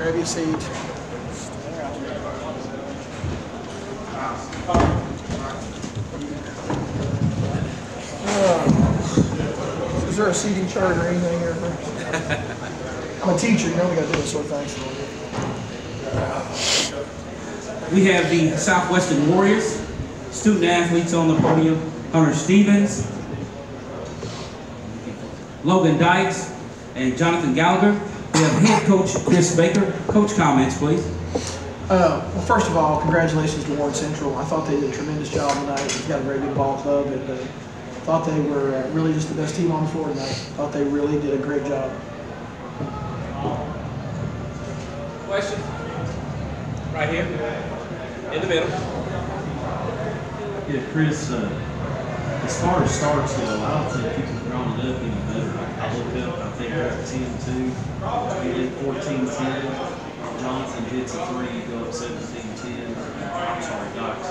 Grab your seat. Is there a seating chart or anything here? I'm a teacher, you know we got to do this sort of things. We have the Southwestern Warriors, student athletes on the podium, Hunter Stevens, Logan Dykes, and Jonathan Gallagher. We have head coach Chris Baker. Coach, comments, please. Well, first of all, congratulations to Warren Central. I thought they did a tremendous job tonight. They've got a very good ball club, and thought they were really just the best team on the floor tonight. Thought they really did a great job. Question? Right here, in the middle. Yeah, Chris, as far as starts go, I don't think you can draw it up any better. I look up, I think we're at 10-2. We did 14-10. Jonathan hits a three, you go up 17-10. I'm sorry, Doc's.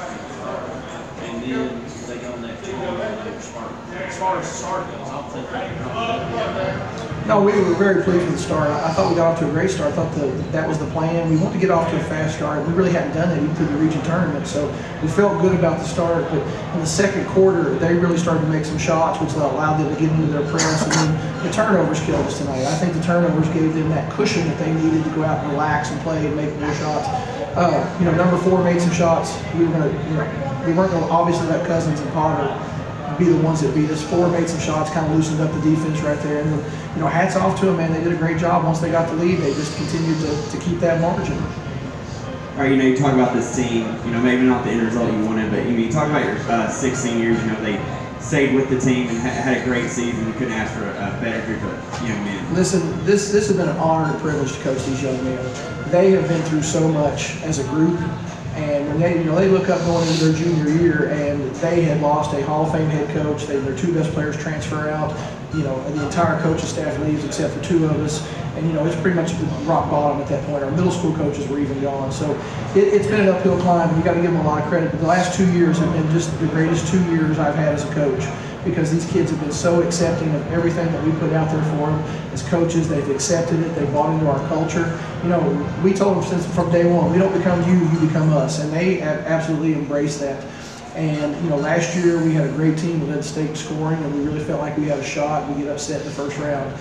And then they go on that 2-0 start. As far as the start goes, I don't think they can draw it up any better. No, we were very pleased with the start. I thought we got off to a great start. I thought that was the plan. We wanted to get off to a fast start. We really hadn't done that even through the region tournament, so we felt good about the start. But in the second quarter, they really started to make some shots, which allowed them to get into their press. And then the turnovers killed us tonight. I think the turnovers gave them that cushion that they needed to go out and relax and play and make more shots. Number 4 made some shots. We weren't going to obviously let Cousins and Potter be the ones that beat us. 4 made some shots, kind of loosened up the defense right there. And hats off to them, man. They did a great job. Once they got the lead, they just continued to keep that margin. All right, you talk about this team, maybe not the end result you wanted, but you talk about your 16 years, they stayed with the team and had a great season. You couldn't ask for a better group of young men. Listen, this has been an honor and a privilege to coach these young men. They have been through so much as a group. And when they look up going into their junior year, and they had lost a Hall of Fame head coach, their 2 best players transfer out, and the entire coaching staff leaves except for 2 of us, and it's pretty much rock bottom at that point. Our middle school coaches were even gone, so it's been an uphill climb, and you got to give them a lot of credit. But the last 2 years have been just the greatest 2 years I've had as a coach, because these kids have been so accepting of everything that we put out there for them as coaches. They've accepted it. They've bought into our culture. We told them from day one, we don't become you, you become us, and they have absolutely embraced that. And last year we had a great team that led state scoring, and we really felt like we had a shot. We get upset in the first round.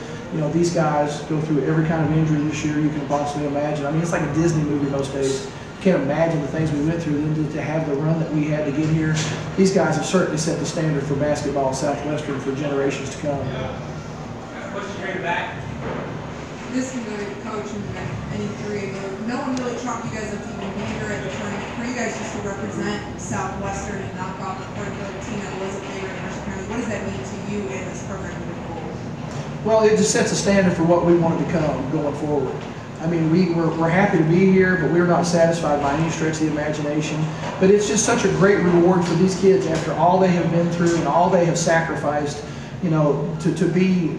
These guys go through every kind of injury this year you can possibly imagine. I mean, it's like a Disney movie most days. You can't imagine the things we went through. Then to have the run that we had to get here, these guys have certainly set the standard for basketball at Southwestern for generations to come. Question here in the back. This can go to the coach and any 3 of you. No one really chalked you guys up to even be here at the tournament. For you guys just to represent Southwestern and knock off a particular team that was a favorite in Mercer County, what does that mean to you and this program moving forward? Well, it just sets a standard for what we want to become going forward. I mean, we're happy to be here, but we're not satisfied by any stretch of the imagination. But it's just such a great reward for these kids after all they have been through and all they have sacrificed, to be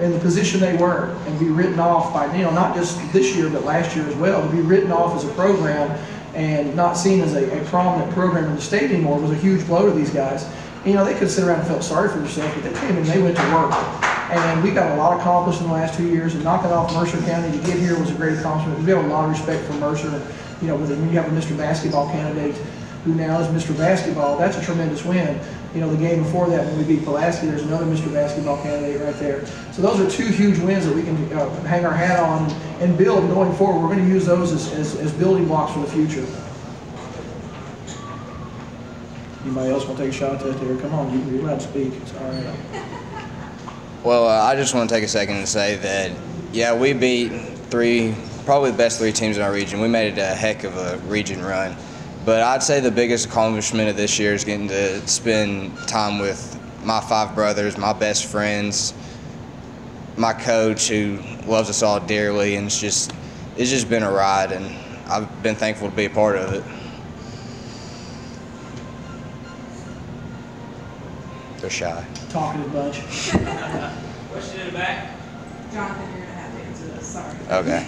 in the position they were and be written off by, not just this year, but last year as well. To be written off as a program and not seen as a prominent program in the state anymore was a huge blow to these guys. They could sit around and felt sorry for themselves, but they came and they went to work. And we got a lot accomplished in the last 2 years, and knocking off Mercer County to get here was a great accomplishment. We have a lot of respect for Mercer. When you have a Mr. Basketball candidate who now is Mr. Basketball, that's a tremendous win. The game before that when we beat Pulaski, there's another Mr. Basketball candidate right there. So those are 2 huge wins that we can hang our hat on and build going forward. We're going to use those as building blocks for the future. Anybody else want to take a shot at that there? Come on, you're allowed to speak. It's all right. Well, I just want to take a second and say that, yeah, we beat probably the best 3 teams in our region. We made it a heck of a region run. But I'd say the biggest accomplishment of this year is getting to spend time with my 5 brothers, my best friends, my coach who loves us all dearly, and it's just been a ride, and I've been thankful to be a part of it. They're shy. Talking a bunch. Question in the back. Jonathan, you're going to have to answer this, sorry. Okay.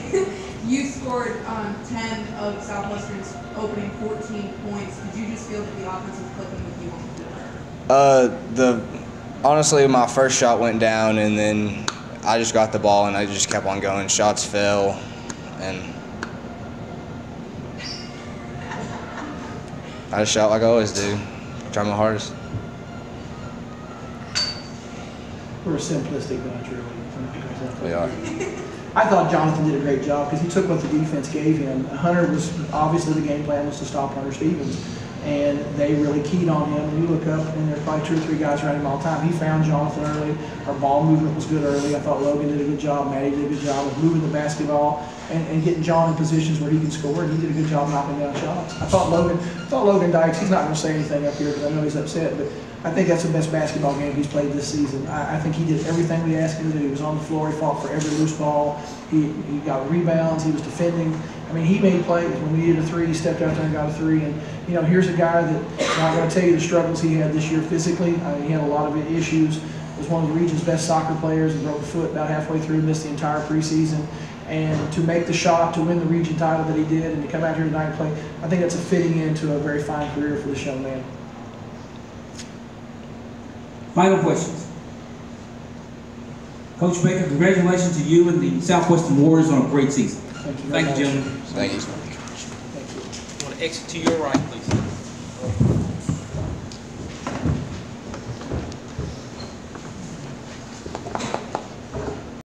You scored 10 of Southwestern's opening 14 points. Did you just feel that the offense was clicking with you on the floor? Honestly, my first shot went down, and then I just got the ball, and I just kept on going. Shots fell, and I just shot like I always do. Try my hardest. We're a simplistic bunch, really. We are. I thought Jonathan did a great job because he took what the defense gave him. Hunter was, obviously the game plan was to stop Hunter Stevens, and they really keyed on him. And you look up, and there are probably 2 or 3 guys around him all the time. He found Jonathan early. Our ball movement was good early. I thought Logan did a good job. Maddie did a good job of moving the basketball and getting John in positions where he can score. And he did a good job knocking down shots. I thought Logan Dykes, he's not going to say anything up here because I know he's upset, but I think that's the best basketball game he's played this season. I think he did everything we asked him to do. He was on the floor. He fought for every loose ball. He got rebounds. He was defending. I mean, he made plays. When we needed a 3, he stepped out there and got a 3. And, you know, here's a guy that, I'm not going to tell you the struggles he had this year physically. I mean, he had a lot of issues. He was one of the region's best soccer players. He broke a foot about halfway through, missed the entire preseason. And to make the shot to win the region title that he did and to come out here tonight and play, I think that's a fitting end to a very fine career for this young man. Final questions. Coach Baker, congratulations to you and the Southwestern Warriors on a great season. Thank you. Thank you, gentlemen. Thank you. Thank you. I want to exit to your right, please.